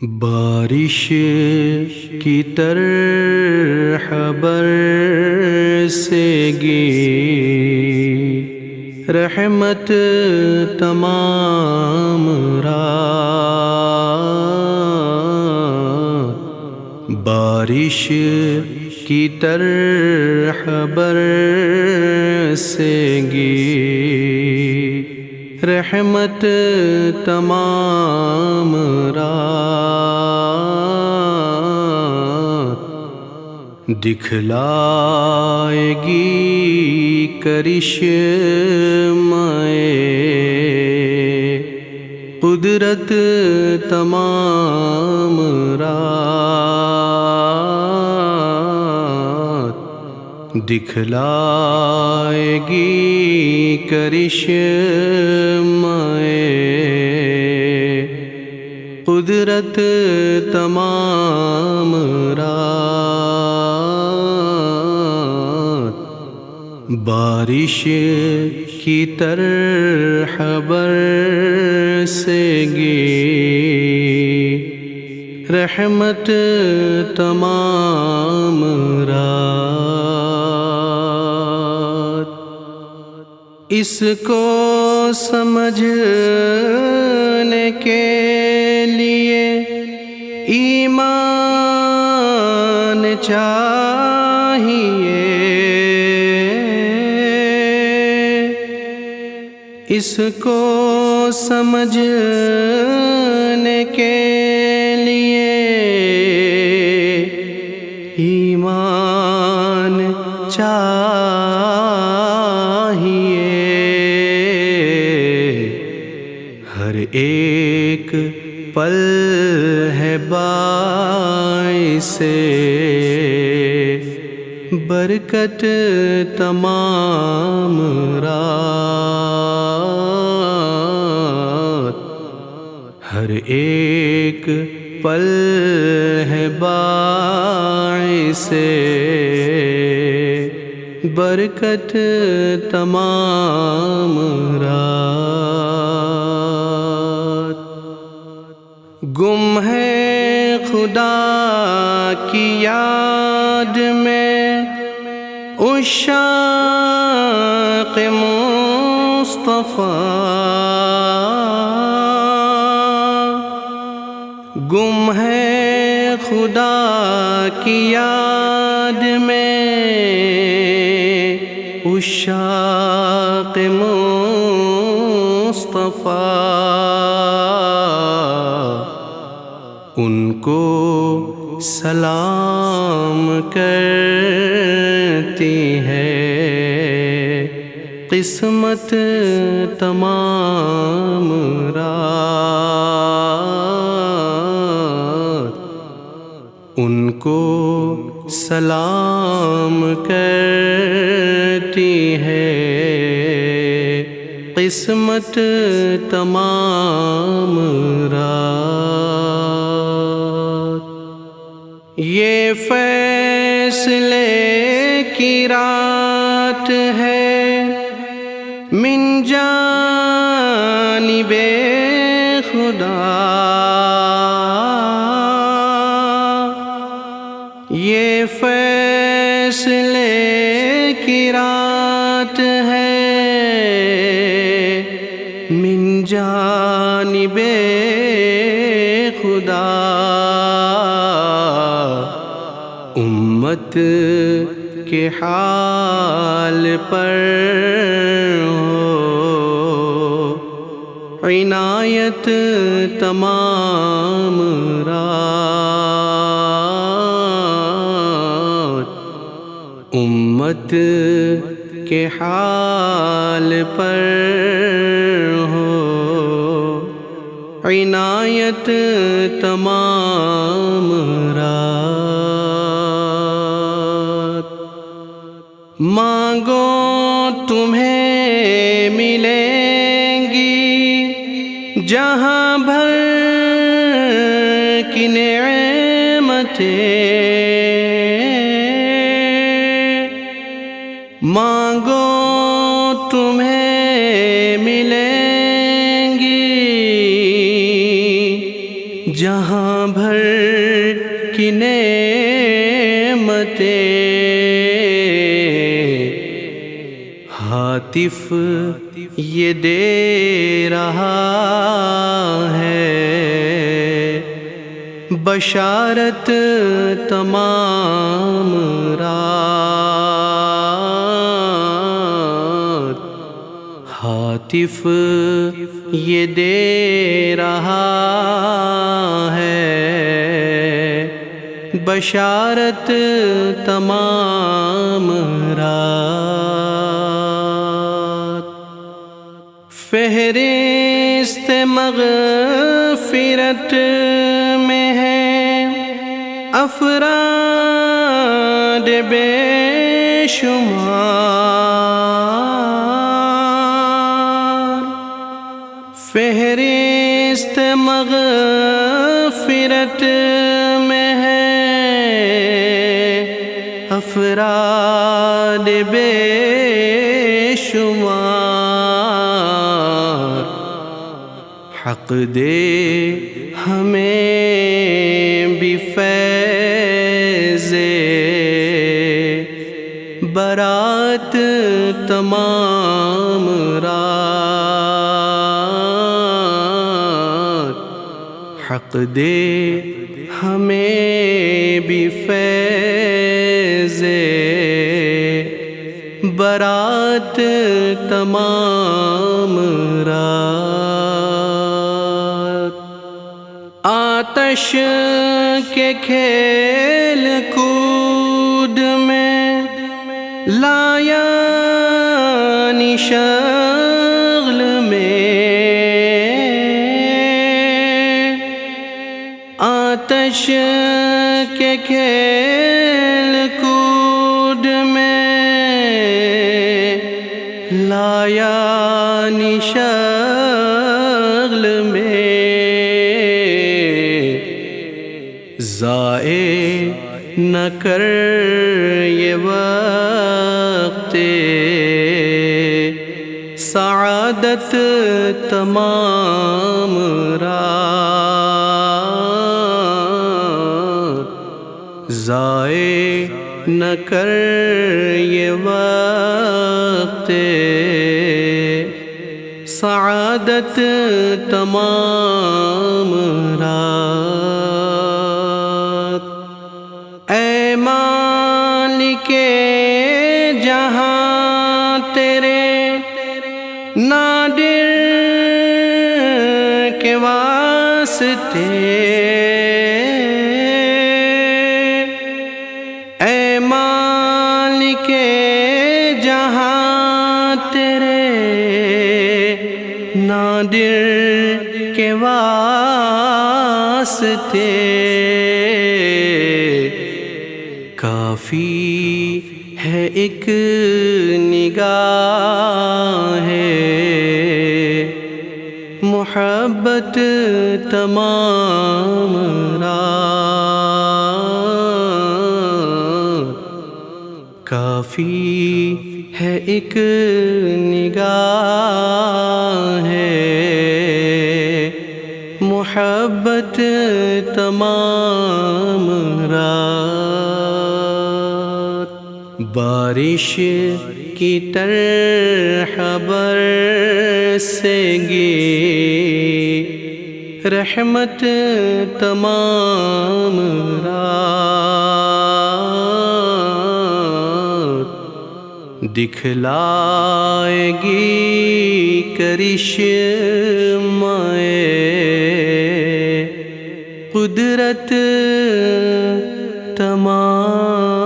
بارش کی طرح برسے گی رحمت تمام رات، بارش کی طرح برسے گی رحمت تمام رات، دکھلائے گی کرشمۂ قدرت تمام رات، دکھلائے گی کرشمۂ قدرت تمام رات، بارش کی طرح برسے گی رحمت تمام رات، اس کو سمجھنے کے لیے ایمان چاہیے، اس کو سمجھنے کے لیے ایمان چاہیے، ہر ایک پل ہے باعث برکت تمام رات، ہر ایک پل ہے باعث برکت تمام رات، گم ہے خدا کی یاد میں عشاق مصطفیٰ، گم ہے خدا کی یاد میں عشاق مصطفیٰ، ان کو سلام کرتی ہے قسمت تمام رات، ان کو سلام کرتی ہے قسمت تمام رات، یہ فیصلے کی رات ہے من جانب خدا، یہ فیصلے کی رات ہے من جانب خدا، امت کے حال پر ہو عنایت تمام رات، امت کے حال پر ہو عنایت تمام رات، مانگو تمہیں ملیں گی جہاں بھر کی نعمتیں، مانگو تمہیں ملیں گی جہاں بھر کی نعمتیں ہاتف یہ دے رہا ہے، بشارت تمام رات ہاتف یہ دے رہا ہے، بشارت تمام رات فہرست مغفرت میں ہے افراد بے شمار، فہرست مغفرت میں ہے افراد بے شمار، حق دے ہمیں بھی فیض برات تمام رات، حق دے ہمیں بھی فیض برات تمام رات، آتش کے کھیل کود میں لایا شغل میں، آتش کے کھیل کود میں لایا شغل میں، ضائع نہ کر یہ وقت سعادت تمام رات، ضائع نہ کر یہ وقت سعادت تمام رات، اے مالک جہاں تیرے نادر کے واسطے، اے مالک جہاں تیرے نادر کے واسطے، کافی ہے ایک نگاہ محبت تمام رات، کافی ہے ایک نگاہ محبت تمام رات، بارش کی طرح برسے گی رحمت تمام رات، دکھلائے گی کرشمہ قدرت تمام